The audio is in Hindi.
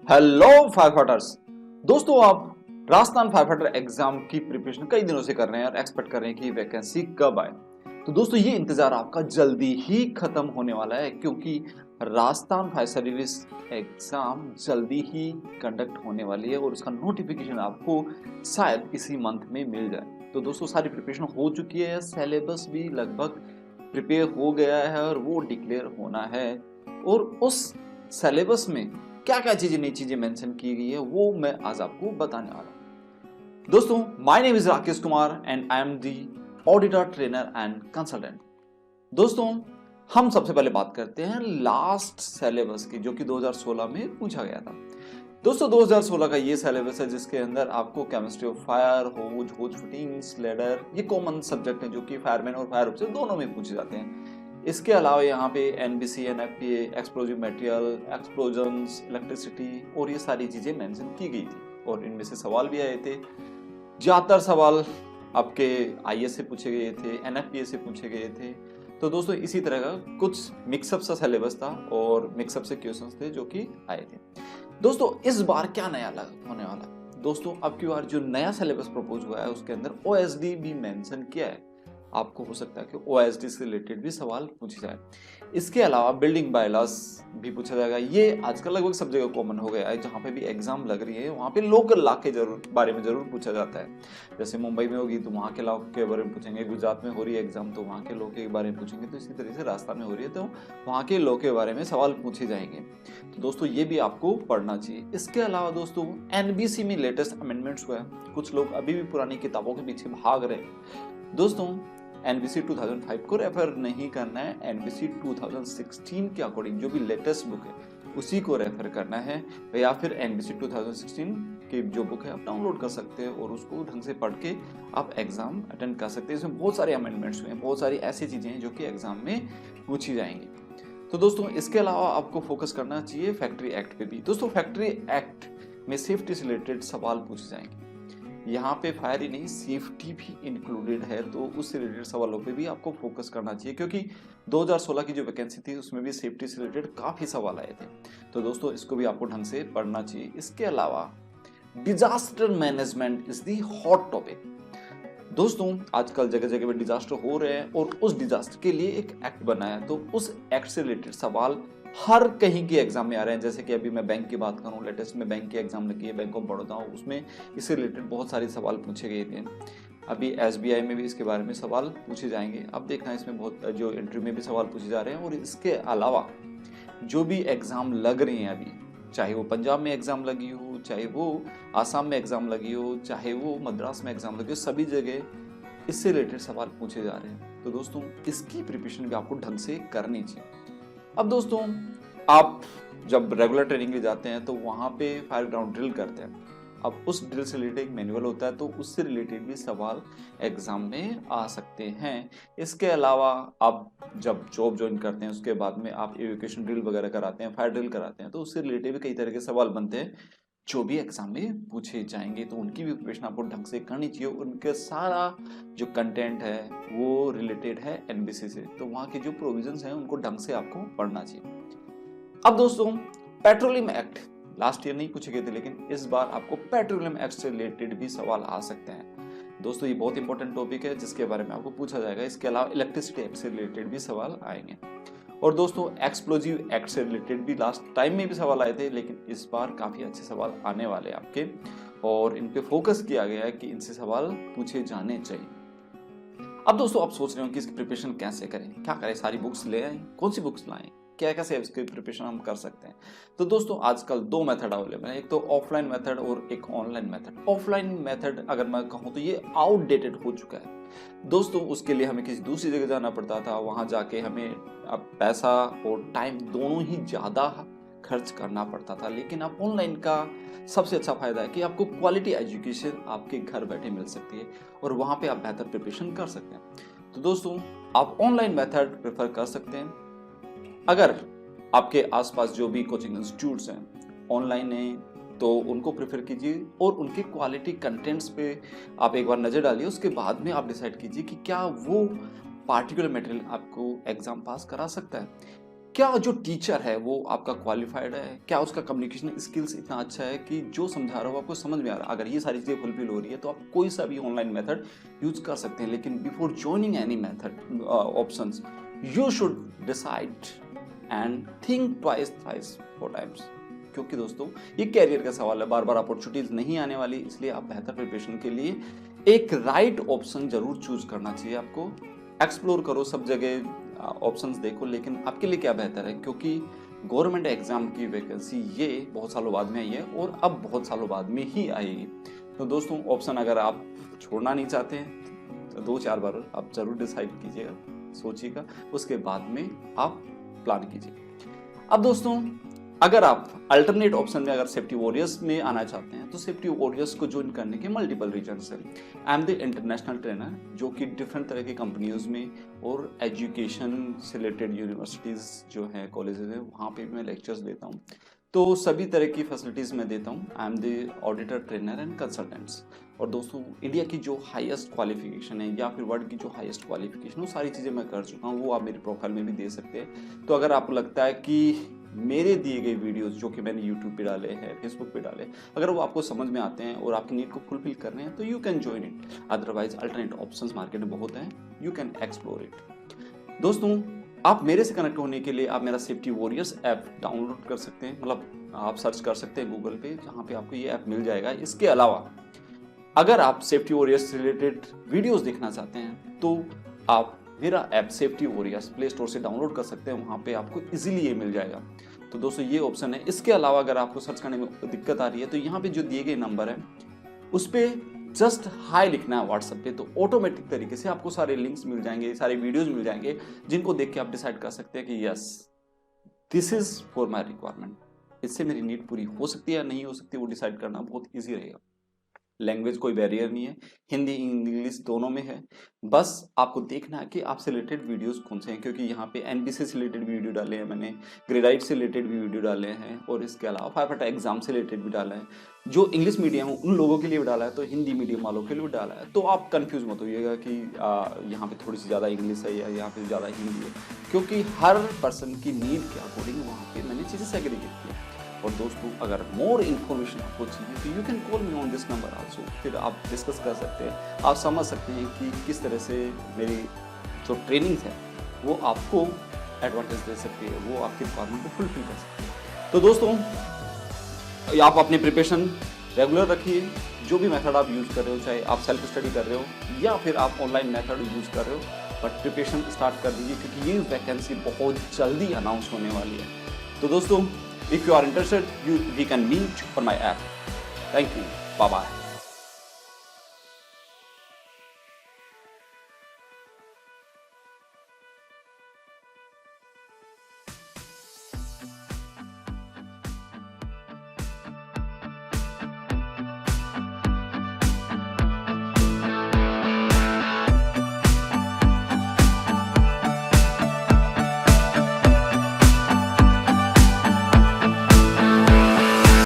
Hello fire fighters. दोस्तों, आप राजस्थान फायर फाइटर एग्जाम की प्रिपरेशन कई दिनों से कर रहे हैं और एक्सपेक्ट कर रहे हैं कि वैकेंसी कब आए। तो दोस्तों, ये इंतजार आपका जल्दी ही खत्म होने वाला है, क्योंकि राजस्थान फायर सर्विस एग्जाम जल्दी ही कंडक्ट होने वाली है और उसका नोटिफिकेशन आपको शायद इसी मंथ में मिल जाए। तो दोस्तों, सारी प्रिपरेशन हो चुकी है, सिलेबस भी लगभग प्रिपेयर हो गया है और वो डिक्लेयर होना है। और उस सिलेबस में क्या क्या चीजें नई चीजें मेंशन की गई है वो मैं आज आपको बताने वाला हूं। दोस्तों, my name is Rakesh Kumar and I am the auditor trainer and consultant. दोस्तों, हम सबसे पहले बात करते हैं लास्ट सिलेबस की, जो कि 2016 में पूछा गया था। दोस्तों, 2016 का ये सिलेबस है जिसके अंदर आपको chemistry of fire, hose hose fittings, ladder, ये कॉमन सब्जेक्ट है जो कि फायरमैन और फायर ऑफिसर दोनों में पूछे जाते हैं। इसके अलावा यहाँ पे NBC, NFPA, explosive material, explosions, electricity और ये सारी चीजें मेंशन की गई थी और इनमें से सवाल भी आए थे। ज्यादातर सवाल आपके आईएएस से पूछे गए थे, एनएफपीए से पूछे गए थे। तो दोस्तों, इसी तरह का कुछ मिक्सअप सा सिलेबस था और मिक्सअप से क्वेश्चंस थे जो कि आए थे। दोस्तों, इस बार क्या नया होने वाला है? दोस्तों, अब की बार जो नया सिलेबस प्रपोज हुआ है उसके अंदर ओएसडी भी मेंशन किया है। आपको हो सकता है कि ओएसडी से रिलेटेड भी सवाल पूछे जाए। इसके अलावा बिल्डिंग बायलॉस भी पूछा जाएगा। ये आजकल लगभग सब जगह कॉमन हो गया है, जहाँ पे भी एग्जाम लग रही है वहाँ पे लोकल लॉ के बारे में जरूर पूछा जाता है। जैसे मुंबई में होगी तो वहाँ के लॉ के बारे में पूछेंगे, गुजरात में हो रही है एग्जाम तो वहाँ के लॉ के बारे में पूछेंगे, तो इसी तरह से राजस्थान में हो रही है तो वहाँ के लॉ के बारे में सवाल पूछे जाएंगे। तो दोस्तों, ये भी आपको पढ़ना चाहिए। इसके अलावा दोस्तों, एनबीसी में लेटेस्ट अमेंडमेंट्स हुआ है। कुछ लोग अभी भी पुरानी किताबों के पीछे भाग रहे हैं। दोस्तों, एनबीसी 2005 को रेफर नहीं करना है, एनबीसी 2016 के अकॉर्डिंग जो भी लेटेस्ट बुक है उसी को रेफर करना है, या फिर एनबीसी 2016 की जो बुक है आप डाउनलोड कर सकते हैं और उसको ढंग से पढ़ के आप एग्जाम अटेंड कर सकते हैं। इसमें बहुत सारे अमेंडमेंट्स हुए हैं, बहुत सारी ऐसी चीजें हैं जो कि एग्जाम में पूछी जाएंगी। तो दोस्तों, इसके अलावा आपको फोकस करना चाहिए फैक्ट्री एक्ट पे भी। दोस्तों, फैक्ट्री एक्ट में सेफ्टी से रिलेटेड सवाल पूछे जाएंगे। यहाँ पे फायर ही नहीं, सेफ्टी भी इंक्लूडेड है, तो उससे रिलेटेड सवालों पे भी आपको फोकस करना चाहिए, क्योंकि 2016 की जो वैकेंसी थी उसमें भी सेफ्टी से रिलेटेड काफी सवाल आए थे। तो दोस्तों, इसको भी आपको ढंग से पढ़ना चाहिए। इसके अलावा disaster management is the hot topic. दोस्तों, आजकल जगह जगह पे डिजास्टर हो रहे हैं और उस डिजास्टर के लिए एक एक्ट बना है, तो उस एक्ट से रिलेटेड सवाल हर कहीं के एग्जाम में आ रहे हैं। जैसे कि अभी मैं बैंक की बात करूं, लेटेस्ट में बैंक की एग्जाम लगी है, बैंक ऑफ बड़ौदा, उसमें इससे रिलेटेड बहुत सारे सवाल पूछे गए थे। अभी एसबीआई में भी इसके बारे में सवाल पूछे जाएंगे। अब देखना, इसमें बहुत जो इंटरव्यू में भी सवाल पूछे जा रहे हैं। और इसके अलावा जो भी एग्जाम लग रही हैं अभी, चाहे वो पंजाब में एग्जाम लगी हो, चाहे वो आसाम में एग्जाम लगी हो, चाहे वो मद्रास में एग्जाम लगी हो, सभी जगह इससे रिलेटेड सवाल पूछे जा रहे हैं। तो दोस्तों, इसकी प्रिपरेशन भी आपको ढंग से करनी चाहिए। अब दोस्तों, आप जब रेगुलर ट्रेनिंग लिए जाते हैं तो वहाँ पे फायर ग्राउंड ड्रिल करते हैं। अब उस ड्रिल से रिलेटेड एक मैनुअल होता है, तो उससे रिलेटेड भी सवाल एग्जाम में आ सकते हैं। इसके अलावा आप जब जॉब ज्वाइन करते हैं उसके बाद में आप एजुकेशन ड्रिल वगैरह कराते हैं, फायर ड्रिल कराते हैं, तो उससे रिलेटेड भी कई तरह के सवाल बनते हैं जो भी एग्जाम में पूछे जाएंगे। तो उनकी भी प्रिपरेशन आपको ढंग से करनी चाहिए। उनके सारा जो कंटेंट है वो रिलेटेड है एनबीसी से, तो वहाँ के जो प्रोविजंस हैं उनको ढंग से आपको पढ़ना चाहिए। अब दोस्तों, पेट्रोलियम एक्ट लास्ट ईयर नहीं पूछे गए थे, लेकिन इस बार आपको पेट्रोलियम एक्ट से रिलेटेड भी सवाल आ सकते हैं। दोस्तों, ये बहुत इंपॉर्टेंट टॉपिक है जिसके बारे में आपको पूछा जाएगा। इसके अलावा इलेक्ट्रिसिटी एक्ट से रिलेटेड भी सवाल आएंगे। और दोस्तों, एक्सप्लोजिव एक्ट से रिलेटेड भी लास्ट टाइम में भी सवाल आए थे, लेकिन इस बार काफी अच्छे सवाल आने वाले हैं आपके, और इन पे फोकस किया गया है कि इनसे सवाल पूछे जाने चाहिए। अब दोस्तों, आप सोच रहे हो कि इसकी प्रिपरेशन कैसे करें, क्या करें, सारी बुक्स ले आए, कौन सी बुक्स लाएं, क्या कैसे इसकी प्रिपरेशन हम कर सकते हैं? तो दोस्तों, आजकल दो मेथड अवेलेबल है, एक तो ऑफलाइन मेथड और एक ऑनलाइन मेथड। ऑफलाइन मेथड अगर मैं कहूँ तो ये आउटडेटेड हो चुका है। दोस्तों, उसके लिए हमें किसी दूसरी जगह जाना पड़ता था, वहां जाके हमें अब पैसा और टाइम दोनों ही ज्यादा खर्च करना पड़ता था। लेकिन अब ऑनलाइन का सबसे अच्छा फायदा है कि आपको क्वालिटी एजुकेशन आपके घर बैठे मिल सकती है और वहां पे आप बेहतर प्रिपरेशन कर सकते हैं। तो दोस्तों, आप ऑनलाइन मेथड प्रेफर कर सकते हैं। अगर आपके आसपास जो भी कोचिंग इंस्टीट्यूट्स हैं ऑनलाइन है तो उनको प्रेफर कीजिए और उनके क्वालिटी कंटेंट्स पे आप एक बार नज़र डालिए। उसके बाद में आप डिसाइड कीजिए कि क्या वो पार्टिकुलर मटेरियल आपको एग्जाम पास करा सकता है। क्या जो टीचर है वो आपका क्वालिफाइड है, क्या उसका कम्युनिकेशन स्किल्स इतना अच्छा है कि जो समझा रहा हो आपको समझ में आ रहा है। अगर ये सारी चीज़ें फुलफिल हो रही है तो आप कोई सा भी ऑनलाइन मेथड यूज कर सकते हैं। लेकिन before joining any method options you should decide and think twice thrice four times, क्योंकि दोस्तों ये कैरियर का सवाल है, बार बार अपॉर्चुनिटीज नहीं आने वाली। इसलिए आप बेहतर प्रिपरेशन के लिए एक राइट ऑप्शन जरूर चूज करना चाहिए आपको। एक्सप्लोर करो, सब जगह ऑप्शंस देखो, लेकिन आपके लिए क्या बेहतर है, क्योंकि गवर्नमेंट एग्जाम की वैकेंसी ये बहुत सालों बाद में आई है और अब बहुत सालों बाद में ही आएगी। तो दोस्तों ऑप्शन अगर आप छोड़ना नहीं चाहते हैं तो 2-4 बार आप जरूर डिसाइड कीजिएगा, सोचिएगा, उसके बाद में आप प्लान कीजिए। अब दोस्तों अगर आप अल्टरनेट ऑप्शन में अगर सेफ्टी वॉरियर्स में आना चाहते हैं तो सेफ्टी वॉरियर्स को ज्वाइन करने के मल्टीपल रीजंस हैं। I am the international trainer जो कि डिफरेंट तरह की कंपनियों में और एजुकेशन से रिलेटेड यूनिवर्सिटीज़ जो हैं, कॉलेजेस हैं, वहाँ पे भी मैं लेक्चर्स देता हूँ। तो सभी तरह की फैसिलिटीज़ मैं देता हूँ। I am the auditor, trainer and consultants. और दोस्तों इंडिया की जो हाईएस्ट क्वालिफिकेशन है या फिर वर्ल्ड की जो हाईएस्ट क्वालिफिकेशन, वो सारी चीज़ें मैं कर चुका हूँ, वो आप मेरी प्रोफाइल में भी दे सकते हैं। तो अगर आपको लगता है कि मेरे दिए गए वीडियोस जो कि मैंने यूट्यूब पे डाले हैं, फेसबुक पे डाले, अगर वो आपको समझ में आते हैं और आपकी नीड को फुलफिल कर रहे हैं तो you can join it. Otherwise alternate options market में बहुत हैं, यू कैन एक्सप्लोर इट। दोस्तों आप मेरे से कनेक्ट होने के लिए आप मेरा सेफ्टी वॉरियर्स ऐप डाउनलोड कर सकते हैं, मतलब आप सर्च कर सकते हैं गूगल पे, जहाँ पे आपको ये ऐप मिल जाएगा। इसके अलावा अगर आप सेफ्टी वॉरियर्स से रिलेटेड वीडियोस देखना चाहते हैं तो आप मेरा app safety warriors play store से डाउनलोड कर सकते हैं, वहाँ पे आपको इजीली ये मिल जाएगा। तो दोस्तों ये ऑप्शन है। इसके अलावा अगर आपको सर्च करने में दिक्कत आ रही है तो यहाँ पे जो दिए गए नंबर है उस पर जस्ट हाई लिखना है व्हाट्सएप पे, तो ऑटोमेटिक तरीके से आपको सारे लिंक्स मिल जाएंगे, सारे वीडियोज मिल जाएंगे, जिनको देख के आप डिसाइड कर सकते हैं कि yes this is for my requirement, इससे मेरी नीड पूरी हो सकती है या नहीं हो सकती, वो डिसाइड करना बहुत ईजी रहेगा। लैंग्वेज कोई बैरियर नहीं है, हिंदी इंग्लिश दोनों में है। बस आपको देखना है कि आपसे रिलेटेड वीडियोस कौन से हैं, क्योंकि यहाँ पे एनबीसी से रिलेटेड वीडियो डाले हैं मैंने, ग्रेडाइट से रिलेटेड भी वीडियो डाले हैं, और इसके अलावा फाइफटा एग्जाम से रिलेटेड भी डाला है। जो इंग्लिश मीडियम है उन लोगों के लिए भी डाला है, तो हिंदी मीडियम वालों के लिए भी डाला है। तो आप कन्फ्यूज मत होइएगा कि यहाँ पे थोड़ी सी ज़्यादा इंग्लिश है या यहाँ पे ज़्यादा हिंदी है, क्योंकि हर पर्सन की नीड के अकॉर्डिंग वहाँ पे मैंने चीज़ें सेग्रीगेट की। और दोस्तों अगर मोर इन्फॉर्मेशन आपको चाहिए तो you can call me on this number also, फिर आप डिस्कस कर सकते हैं, आप समझ सकते हैं कि किस तरह से मेरी जो ट्रेनिंग है वो आपको एडवांटेज दे सकती है, वो आपकी रिक्वायरमेंट को फुलफिल कर सकती है। तो दोस्तों आप अपनी प्रिपरेशन रेगुलर रखिए, जो भी मेथड आप यूज़ कर रहे हो, चाहे आप सेल्फ स्टडी कर रहे हो या फिर आप ऑनलाइन मेथड यूज़ कर रहे हो, बट प्रिपरेशन स्टार्ट कर दीजिए, क्योंकि ये वैकेंसी बहुत जल्दी अनाउंस होने वाली है। तो दोस्तों if you are interested, we can meet on my app. Thank you. Bye bye.